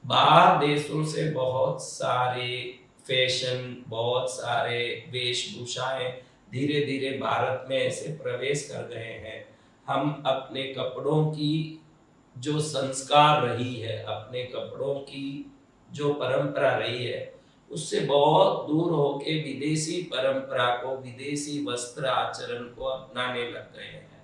बाहर देशों से बहुत सारे फैशन, बहुत सारे वेशभूषाएं धीरे धीरे भारत में ऐसे प्रवेश कर गए हैं। हम अपने कपड़ों की जो संस्कार रही है, अपने कपड़ों की जो परंपरा रही है, उससे बहुत दूर होके विदेशी परंपरा को, विदेशी वस्त्र आचरण को अपनाने लग गए हैं।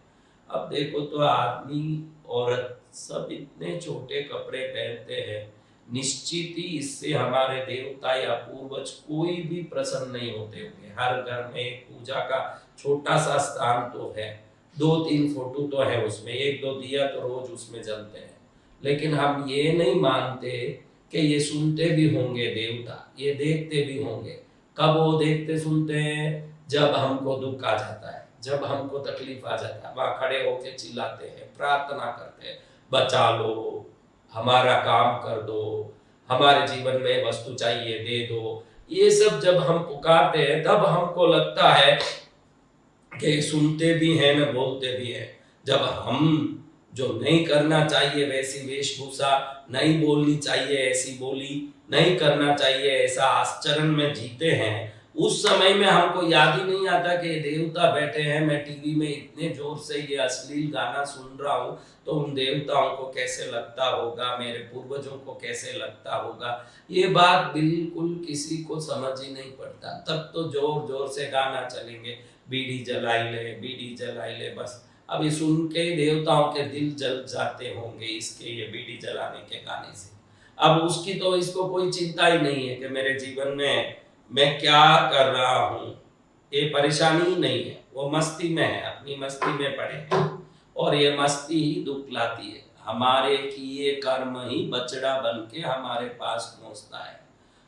अब देखो तो आदमी औरत सब इतने छोटे कपड़े पहनते हैं, निश्चित ही इससे हमारे देवता या पूर्वज कोई भी प्रसन्न नहीं होते होंगे। हर घर में एक पूजा का छोटा सा स्थान तो है, दो तीन फोटो तो है उसमें, एक दो दिया तो रोज उसमें जलते हैं। लेकिन हम ये नहीं मानते कि ये सुनते भी होंगे देवता, ये देखते भी होंगे। कब वो देखते सुनते हैं? जब हमको दुख आ जाता है, जब हमको तकलीफ आ जाता है, वहां खड़े होके चिल्लाते हैं, प्रार्थना करते हैं, बचा लो, हमारा काम कर दो, हमारे जीवन में वस्तु चाहिए दे दो। ये सब जब हम पुकारते हैं तब हमको लगता है कि सुनते भी हैं न बोलते भी हैं। जब हम जो नहीं करना चाहिए वैसी वेशभूषा, नहीं बोलनी चाहिए ऐसी बोली, नहीं करना चाहिए ऐसा आचरण में जीते हैं, उस समय में हमको याद ही नहीं आता कि देवता बैठे हैं, मैं टीवी में इतने जोर से ये अश्लील गाना सुन रहा हूँ, तो उन देवताओं को कैसे लगता होगा, मेरे पूर्वजों को कैसे लगता होगा। ये बात बिल्कुल किसी को समझ ही नहीं पड़ता। तब तो जोर जोर से गाना चलेंगे, बीड़ी जलाई ले, बीड़ी जलाई ले, बस। अभी सुन के देवताओं के दिल जल जाते होंगे इसके ये बीड़ी जलाने के गाने से। अब उसकी तो इसको कोई चिंता ही नहीं है कि मेरे जीवन में मैं क्या कर रहा हूँ, ये परेशानी ही नहीं है। वो मस्ती में है, अपनी मस्ती में पड़े हैं, और ये मस्ती ही दुख लाती है। हमारे किए कर्म ही बचड़ा बन के हमारे पास पहुंचता है,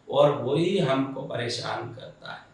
और वही हमको परेशान करता है।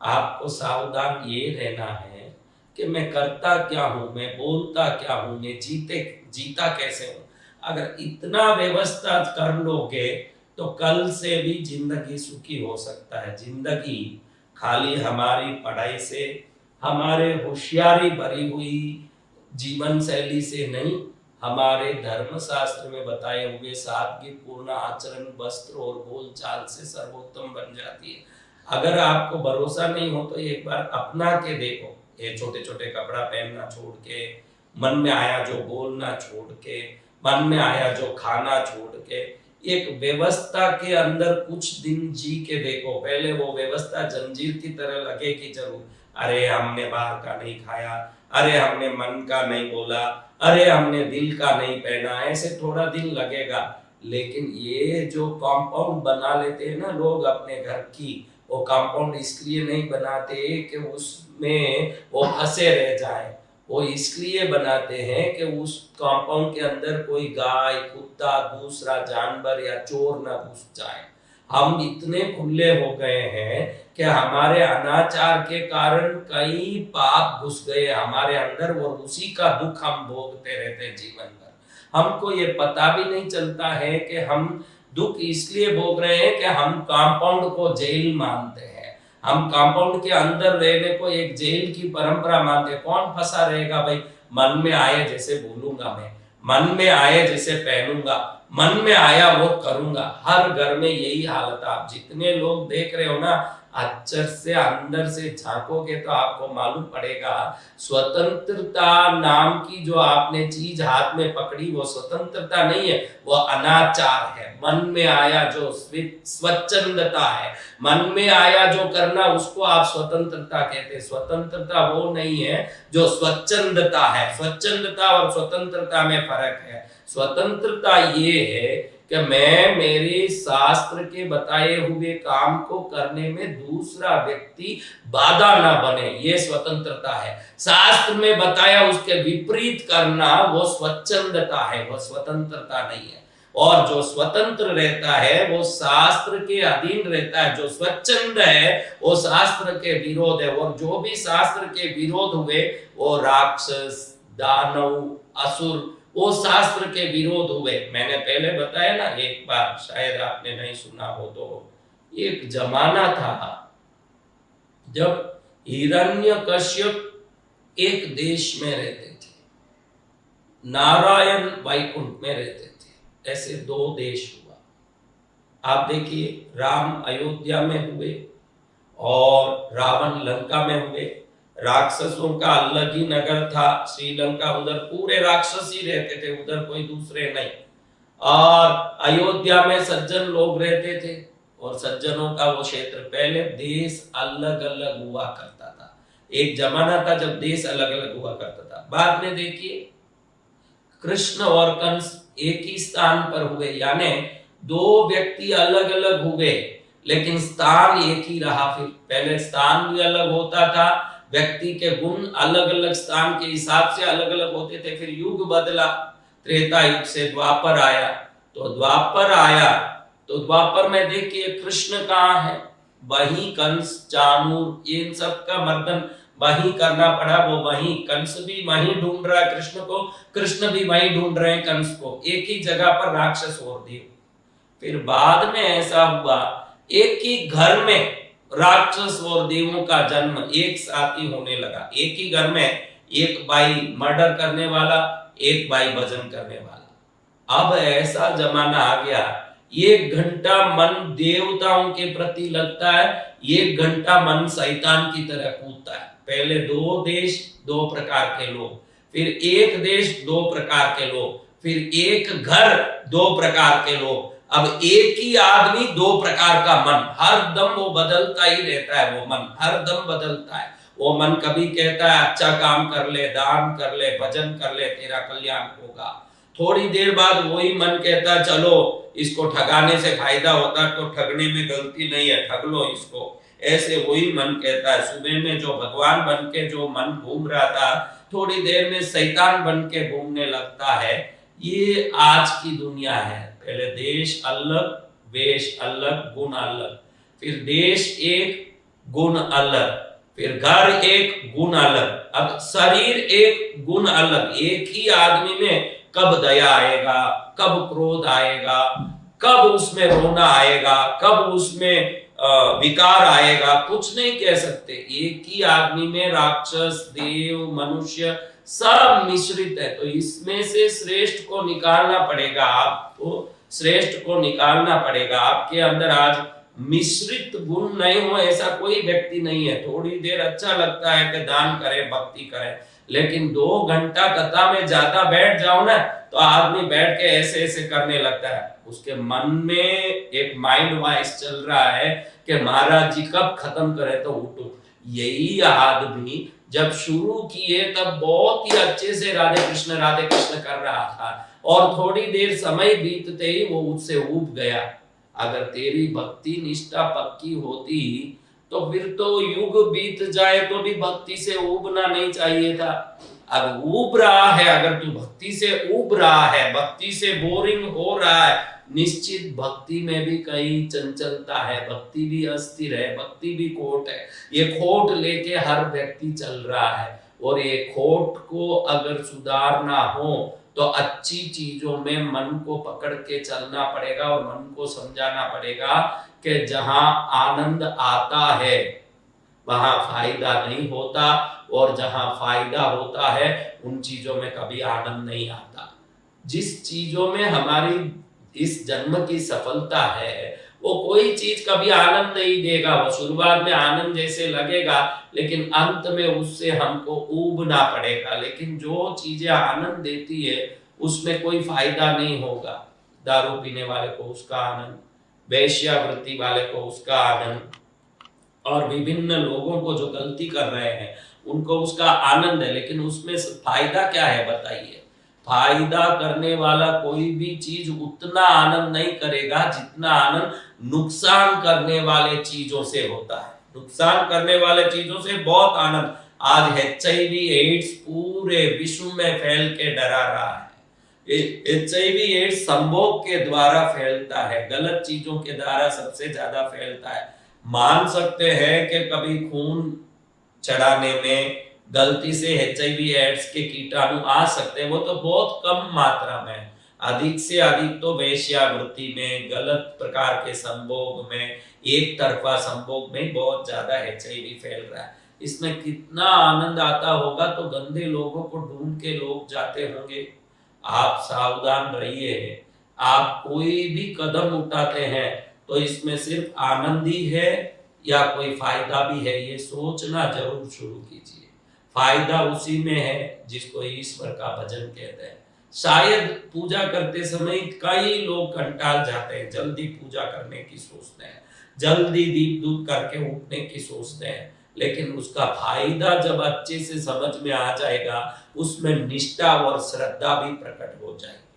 आपको सावधान ये रहना है कि मैं करता क्या हूँ, मैं बोलता क्या हूँ, मैं जीता कैसे हूँ। अगर इतना व्यवस्था कर लोगे तो कल से भी जिंदगी सुखी हो सकता है। जिंदगी खाली हमारी पढ़ाई से, हमारे होशियारी भरी हुई जीवन शैली से नहीं, हमारे धर्म शास्त्र में बताए हुए सादगी पूर्ण आचरण, वस्त्र और बोल चाल से सर्वोत्तम बन जाती है। अगर आपको भरोसा नहीं हो तो एक बार अपना के देखो। ये छोटे छोटे कपड़ा पहनना छोड़ के, मन में आया जो बोलना छोड़ के, मन में आया जो खाना छोड़ के, एक व्यवस्था के अंदर कुछ दिन जी के देखो। पहले वो व्यवस्था जंजीर की तरह लगेगी जरूर, अरे हमने बाहर का नहीं खाया, अरे हमने मन का नहीं बोला, अरे हमने दिल का नहीं पहना, ऐसे थोड़ा दिन लगेगा। लेकिन ये जो कॉम्पाउंड बना लेते हैं ना लोग अपने घर की, वो कंपाउंड इसलिए नहीं बनाते कि उसमें वो फंसे रह जाए, वो इसलिए बनाते हैं कि उस कंपाउंड के अंदर कोई गाय, कुत्ता, दूसरा जानवर या चोर ना घुस जाए। हम इतने खुले हो गए हैं कि हमारे अनाचार के कारण कई पाप घुस गए हमारे अंदर, और उसी का दुख हम भोगते रहते हैं जीवन भर। हमको ये पता भी नहीं चलता है कि हम दुख इसलिए भोग रहे हैं कि हम कंपाउंड को जेल मानते हैं। हम कंपाउंड के अंदर रहने को एक जेल की परंपरा मानते हैं। कौन फंसा रहेगा भाई? मन में आए जैसे बोलूंगा मैं, मन में आए जैसे पहनूंगा, मन में आया वो करूंगा। हर घर में यही हालत। आप जितने लोग देख रहे हो ना, अक्षर से अंदर से झांकोगे तो आपको मालूम पड़ेगा, स्वतंत्रता नाम की जो आपने चीज हाथ में पकड़ी वो स्वतंत्रता नहीं है, वो अनाचार है। मन में आया जो स्वच्छंदता है, मन में आया जो करना, उसको आप स्वतंत्रता कहते हैं। स्वतंत्रता वो नहीं है जो स्वच्छंदता है। स्वच्छंदता और स्वतंत्रता में फर्क है। स्वतंत्रता ये है कि मैं मेरे शास्त्र के बताए हुए काम को करने में दूसरा व्यक्ति बाधा ना बने, ये स्वतंत्रता है। शास्त्र में बताया उसके विपरीत करना वो स्वच्छंदता है, वो स्वतंत्रता नहीं है। और जो स्वतंत्र रहता है वो शास्त्र के अधीन रहता है। जो स्वच्छंद है वो शास्त्र के विरोध है, और जो भी शास्त्र के विरोध हुए वो राक्षस, दानव, असुर, वो शास्त्र के विरोध हुए। मैंने पहले बताया ना एक बार, शायद आपने नहीं सुना हो तो, एक जमाना था जब हिरण्यकश्यप एक देश में रहते थे, नारायण वैकुंठ में रहते थे। ऐसे दो देश हुआ। आप देखिए, राम अयोध्या में हुए और रावण लंका में हुए। राक्षसों का अलग ही नगर था श्रीलंका, उधर पूरे राक्षस ही रहते थे, उधर कोई दूसरे नहीं। और अयोध्या में सज्जन लोग रहते थे, और सज्जनों का वो क्षेत्र। पहले देश अलग अलग हुआ करता था, एक जमाना था जब देश अलग अलग हुआ करता था। बाद में देखिए, कृष्ण और कंस एक ही स्थान पर हुए, यानी दो व्यक्ति अलग अलग हुए लेकिन स्थान एक ही रहा। फिर पहले स्थान भी अलग होता था, व्यक्ति के गुण अलग अलग स्थान के हिसाब से अलग अलग होते थे। फिर युग बदला, त्रेता युग से द्वापर आया, तो द्वापर आया तो द्वापर में देखिए कृष्ण कहाँ है, वही कंस चाणूर इन सब का मर्दन वही करना पड़ा। वो वही, कंस भी वही ढूंढ रहा है कृष्ण को, कृष्ण भी वही ढूंढ रहे हैं कंस को, एक ही जगह पर राक्षस और देव। फिर बाद में ऐसा हुआ, एक ही घर में राक्षस और देवों का जन्म एक साथ ही होने लगा। एक ही घर में एक भाई मर्डर करने वाला, एक भाई भजन करने वाला। अब ऐसा जमाना आ गया, 1 घंटा मन देवताओं के प्रति लगता है, 1 घंटा मन शैतान की तरह कूदता है। पहले 2 देश 2 प्रकार के लोग, फिर 1 देश 2 प्रकार के लोग, फिर एक घर 2 प्रकार के लोग। अब एक ही आदमी 2 प्रकार का मन, हर दम वो बदलता ही रहता है। वो मन हर दम बदलता है। वो मन कभी कहता है अच्छा काम कर ले, दान कर ले, भजन कर ले, तेरा कल्याण होगा। थोड़ी देर बाद वही मन कहता है चलो इसको ठगाने से फायदा होता है, तो ठगने में गलती नहीं है, ठग लो इसको। ऐसे वही मन कहता है। सुबह में जो भगवान बन के जो मन घूम रहा था, थोड़ी देर में शैतान बन के घूमने लगता है। ये आज की दुनिया है। पहले देश अलग, वेश अलग, गुण अलग, फिर देश एक, गुण अलग, फिर घर एक, गुण अलग, अब शरीर एक, गुण अलग। एक ही आदमी में कब दया आएगा, कब क्रोध आएगा, कब उसमें रोना आएगा, कब उसमें विकार आएगा, कुछ नहीं कह सकते। एक ही आदमी में राक्षस, देव, मनुष्य सब मिश्रित है। तो इसमें से श्रेष्ठ को निकालना पड़ेगा, आपको श्रेष्ठ को निकालना पड़ेगा। आपके अंदर आज मिश्रित गुण नहीं हो ऐसा कोई व्यक्ति नहीं है। थोड़ी देर अच्छा लगता है कि दान करें, भक्ति करें, लेकिन 2 घंटा कथा में ज्यादा बैठ जाओ ना, तो आदमी बैठ के ऐसे ऐसे करने लगता है। उसके मन में एक माइंड वॉइस चल रहा है कि महाराज जी कब खत्म करे तो उठो। यही आदमी जब शुरू किए तब बहुत ही अच्छे से राधे कृष्ण कर रहा था, और थोड़ी देर समय बीतते ही वो उससे ऊब गया। अगर तेरी भक्ति निष्ठा पक्की होती तो फिर तो युग बीत जाए तो भी भक्ति से ऊबना नहीं चाहिए था। अब ऊब रहा है, अगर तू भक्ति से ऊब रहा है, भक्ति से बोरिंग हो रहा है, निश्चित भक्ति में भी कई चंचलता है, भक्ति भी अस्थिर है, भक्ति भी खोट है। ये खोट लेके हर व्यक्ति चल रहा है, और ये खोट को अगर सुधारना हो तो अच्छी चीजों में मन को पकड़ के चलना पड़ेगा, और मन को समझाना पड़ेगा कि जहां आनंद आता है वहां फायदा नहीं होता, और जहां फायदा होता है उन चीजों में कभी आनंद नहीं आता। जिस चीजों में हमारी इस जन्म की सफलता है वो कोई चीज कभी आनंद नहीं देगा। वो शुरुआत में आनंद जैसे लगेगा, लेकिन अंत में उससे हमको ऊबना पड़ेगा। लेकिन जो चीजें आनंद देती है उसमें कोई फायदा नहीं होगा। दारू पीने वाले को उसका आनंद, वेश्यावृत्ति वाले को उसका आनंद, और विभिन्न लोगों को जो गलती कर रहे हैं उनको उसका आनंद है, लेकिन उसमें फायदा क्या है बताइए? फायदा करने वाला कोई भी चीज उतना आनंद नहीं करेगा जितना आनंद नुकसान करने वाले चीजों से होता है। नुकसान करने वाले चीजों से बहुत आनंद। आज HIV एड्स पूरे विश्व में फैल के डरा रहा है। HIV एड्स संभोग के द्वारा फैलता है, गलत चीजों के द्वारा सबसे ज्यादा फैलता है। मान सकते हैं कि कभी खून चढ़ाने में गलती से HIV एड्स के कीटाणु आ सकते हैं, वो तो बहुत कम मात्रा में। अधिक से अधिक तो वेश्यावृत्ति में, गलत प्रकार के संभोग में, एक तरफा संभोग में बहुत ज्यादा HIV फैल रहा है। इसमें कितना आनंद आता होगा, तो गंदे लोगों को ढूंढ के लोग जाते होंगे। आप सावधान रहिए। आप कोई भी कदम उठाते हैं तो इसमें सिर्फ आनंद ही है या कोई फायदा भी है, ये सोचना जरूर शुरू कीजिए। फायदा उसी में है जिसको ईश्वर का भजन कहते हैं। शायद पूजा करते समय कई लोग कंटाल जाते हैं, जल्दी पूजा करने की सोचते हैं, जल्दी दीप धूप करके उठने की सोचते हैं, लेकिन उसका फायदा जब अच्छे से समझ में आ जाएगा, उसमें निष्ठा और श्रद्धा भी प्रकट हो जाएगी।